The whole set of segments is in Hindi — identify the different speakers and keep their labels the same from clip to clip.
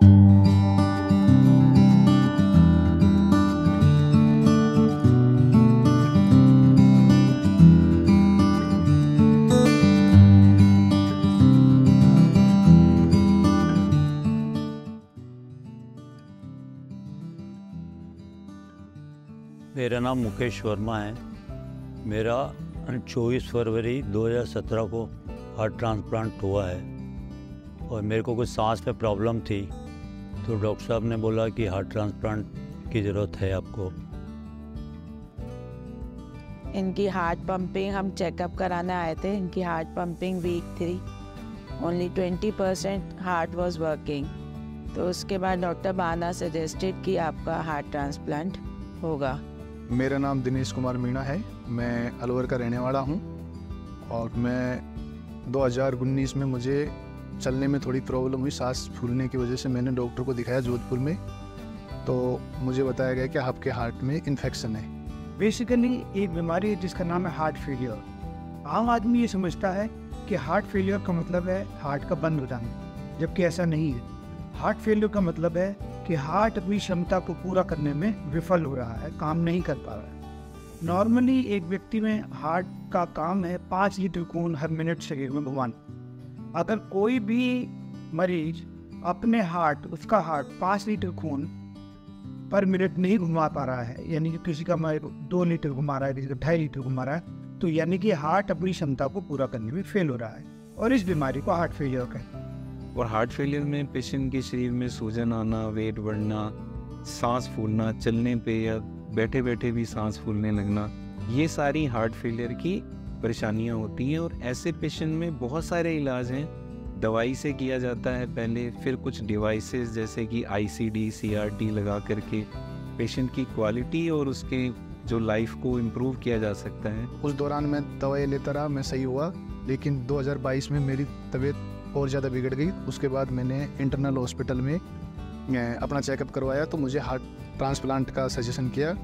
Speaker 1: मेरा नाम मुकेश वर्मा है। मेरा 24 फरवरी 2017 को हार्ट ट्रांसप्लांट हुआ है और मेरे को कुछ सांस में प्रॉब्लम थी, तो डॉक्टर साहब ने बोला कि हार्ट ट्रांसप्लांट की ज़रूरत है आपको।
Speaker 2: इनकी हार्ट पंपिंग हम चेकअप कराने आए थे। इनकी हार्ट पंपिंग वीक थी, ओनली 20% हार्ट वाज वर्किंग। तो उसके बाद डॉक्टर बाना सजेस्टेड कि आपका हार्ट ट्रांसप्लांट होगा।
Speaker 3: मेरा नाम दिनेश कुमार मीणा है। मैं अलवर का रहने वाला हूँ और मैं 2019 में मुझे चलने में थोड़ी प्रॉब्लम हुई, सांस फूलने की वजह से मैंने डॉक्टर को दिखाया जोधपुर में। तो मुझे बताया गया कि आपके हार्ट में इन्फेक्शन है।
Speaker 4: बेसिकली एक बीमारी है जिसका नाम है हार्ट फेलियर। आम आदमी ये समझता है कि हार्ट फेलियर का मतलब है हार्ट का बंद हो जाना, जबकि ऐसा नहीं है। हार्ट फेलियर का मतलब है कि हार्ट अपनी क्षमता को पूरा करने में विफल हो रहा है, काम नहीं कर पा रहा है। नॉर्मली एक व्यक्ति में हार्ट का काम है 5 लीटर खून हर मिनट शरीर में घुमाना। अगर कोई भी मरीज अपने उसका हार्ट 5 लीटर खून पर मिनट नहीं घुमा पा रहा है, यानी कि किसी का 2 लीटर घुमा रहा है, किसी का 2.5 लीटर घुमा रहा है, तो यानी कि हार्ट अपनी क्षमता को पूरा करने में फेल हो रहा है, और इस बीमारी को हार्ट फेलियर कहते हैं।
Speaker 5: और हार्ट फेलियर में पेशेंट के शरीर में सूजन आना, वेट बढ़ना, सांस फूलना, चलने पे या बैठे बैठे भी सांस फूलने लगना, ये सारी हार्ट फेलियर की परेशानियां होती हैं। और ऐसे पेशेंट में बहुत सारे इलाज हैं। दवाई से किया जाता है पहले, फिर कुछ डिवाइसेस जैसे कि ICD, CRT लगा करके पेशेंट की क्वालिटी और उसके जो लाइफ को इम्प्रूव किया जा सकता है।
Speaker 3: उस दौरान मैं दवाई लेता रहा, मैं सही हुआ, लेकिन 2022 में मेरी तबीयत और ज़्यादा बिगड़ गई। उसके बाद मैंने इंटरनल हॉस्पिटल में अपना चेकअप करवाया, तो मुझे हार्ट ट्रांसप्लांट का सजेशन किया।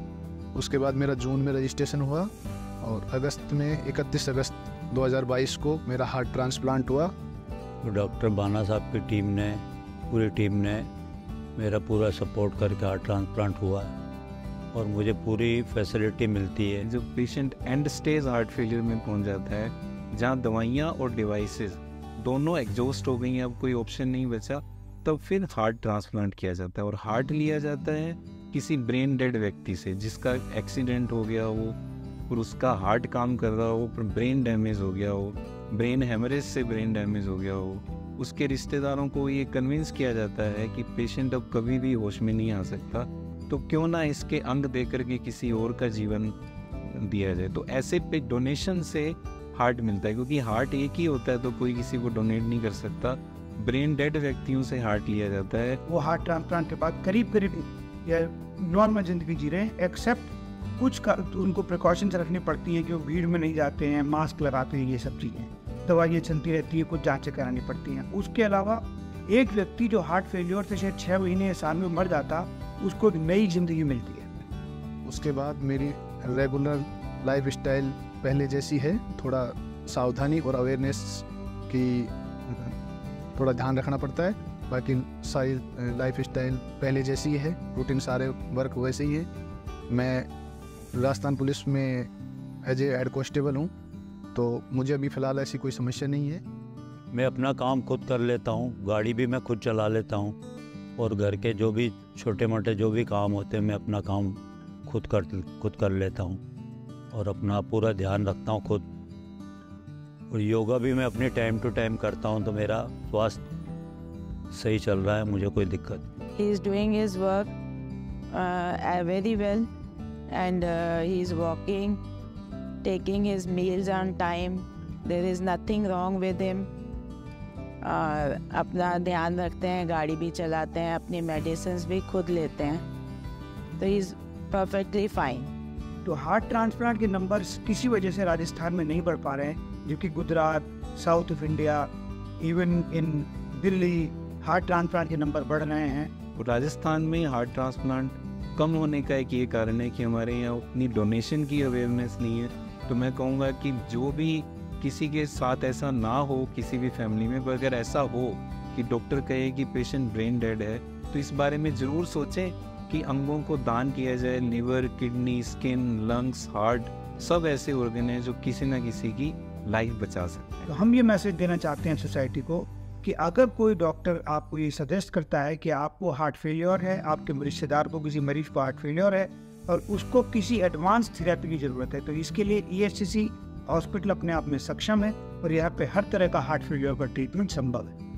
Speaker 3: उसके बाद मेरा जून में रजिस्ट्रेशन हुआ और अगस्त में 31 अगस्त 2022 को मेरा हार्ट ट्रांसप्लांट हुआ।
Speaker 1: तो डॉक्टर बाना साहब की पूरी टीम ने मेरा पूरा सपोर्ट करके हार्ट ट्रांसप्लांट हुआ और मुझे पूरी फैसिलिटी मिलती है।
Speaker 5: जब patient and stage heart failure में पहुंच जाता है, जहां दवाइयां और डिवाइसेस दोनों एग्जॉस्ट हो गई हैं, अब कोई ऑप्शन नहीं बचा, तब फिर हार्ट ट्रांसप्लांट किया जाता है। और हार्ट लिया जाता है किसी ब्रेन डेड व्यक्ति से जिसका एक्सीडेंट हो गया हो और उसका हार्ट काम कर रहा हो पर ब्रेन डैमेज हो गया हो, ब्रेन हेमरेज से ब्रेन डैमेज हो गया हो। उसके रिश्तेदारों को ये कन्विंस किया जाता है कि पेशेंट अब कभी भी होश में नहीं आ सकता, तो क्यों ना इसके अंग दे करके किसी और का जीवन दिया जाए। तो ऐसे पे डोनेशन से हार्ट मिलता है, क्योंकि हार्ट एक ही होता है तो कोई किसी को डोनेट नहीं कर सकता। ब्रेन डेड व्यक्तियों से हार्ट लिया जाता है।
Speaker 4: वो हार्ट ट्रांसप्लांट के बाद करीब या नॉर्मल ज़िंदगी जी रहे हैं, एक्सेप्ट कुछ का उनको प्रिकॉशंस रखनी पड़ती हैं कि वो भीड़ में नहीं जाते हैं, मास्क लगाते हैं, ये सब चीज़ें, दवाइयाँ चलती रहती हैं, कुछ जाँचें करानी पड़ती हैं। उसके अलावा एक व्यक्ति जो हार्ट फेलियर से शायद 6 महीने या साल में मर जाता, उसको एक नई ज़िंदगी मिलती है।
Speaker 3: उसके बाद मेरी रेगुलर लाइफ स्टाइल पहले जैसी है, थोड़ा सावधानी और अवेयरनेस की थोड़ा ध्यान रखना पड़ता है। बाकी सारी लाइफ स्टाइल पहले जैसी है, रूटीन सारे वर्क वैसे ही है। मैं राजस्थान पुलिस में एज ए हेड कांस्टेबल हूँ, तो मुझे अभी फ़िलहाल ऐसी कोई समस्या नहीं है।
Speaker 1: मैं अपना काम खुद कर लेता हूँ, गाड़ी भी मैं खुद चला लेता हूँ और घर के जो भी छोटे मोटे जो भी काम होते हैं मैं अपना काम खुद कर लेता हूँ और अपना पूरा ध्यान रखता हूँ खुद। और योगा भी मैं अपने टाइम टू टाइम करता हूँ, तो मेरा स्वास्थ्य सही चल रहा है, मुझे कोई दिक्कत।
Speaker 2: He is doing his work very well and he is walking, taking his meals on time. There is nothing wrong with him. अपना ध्यान रखते हैं, गाड़ी भी चलाते हैं, अपनी मेडिसिन्स भी खुद लेते हैं, तो ही इज़ परफेक्टली फाइन।
Speaker 4: तो हार्ट ट्रांसप्लांट के नंबर्स किसी वजह से राजस्थान में नहीं बढ़ पा रहे हैं, जबकि Gujarat, south of India, even in Delhi heart transplant के नंबर बढ़ रहे हैं।
Speaker 5: और राजस्थान में हार्ट ट्रांसप्लांट कम होने का एक ये कारण है कि हमारे यहाँ उतनी डोनेशन की अवेयरनेस नहीं है। तो मैं कहूँगा कि जो भी किसी के साथ ऐसा ना हो, किसी भी फैमिली में, पर अगर ऐसा हो कि डॉक्टर कहे कि पेशेंट ब्रेन डेड है, तो इस बारे में ज़रूर सोचें कि अंगों को दान किया जाए। Liver, kidney, skin, lungs, heart, सब ऐसे ऑर्गन हैं जो किसी ना किसी की लाइफ बचा सकते हैं।
Speaker 4: तो हम ये मैसेज देना चाहते हैं सोसाइटी को कि अगर कोई डॉक्टर आपको ये सजेस्ट करता है कि आपको हार्ट फेलियर है, आपके रिश्तेदार को, किसी मरीज को हार्ट फेलियर है और उसको किसी एडवांस थेरेपी की ज़रूरत है, तो इसके लिए ESCC हॉस्पिटल अपने आप में सक्षम है और यहाँ पे हर तरह का हार्ट फेलियर का ट्रीटमेंट संभव है।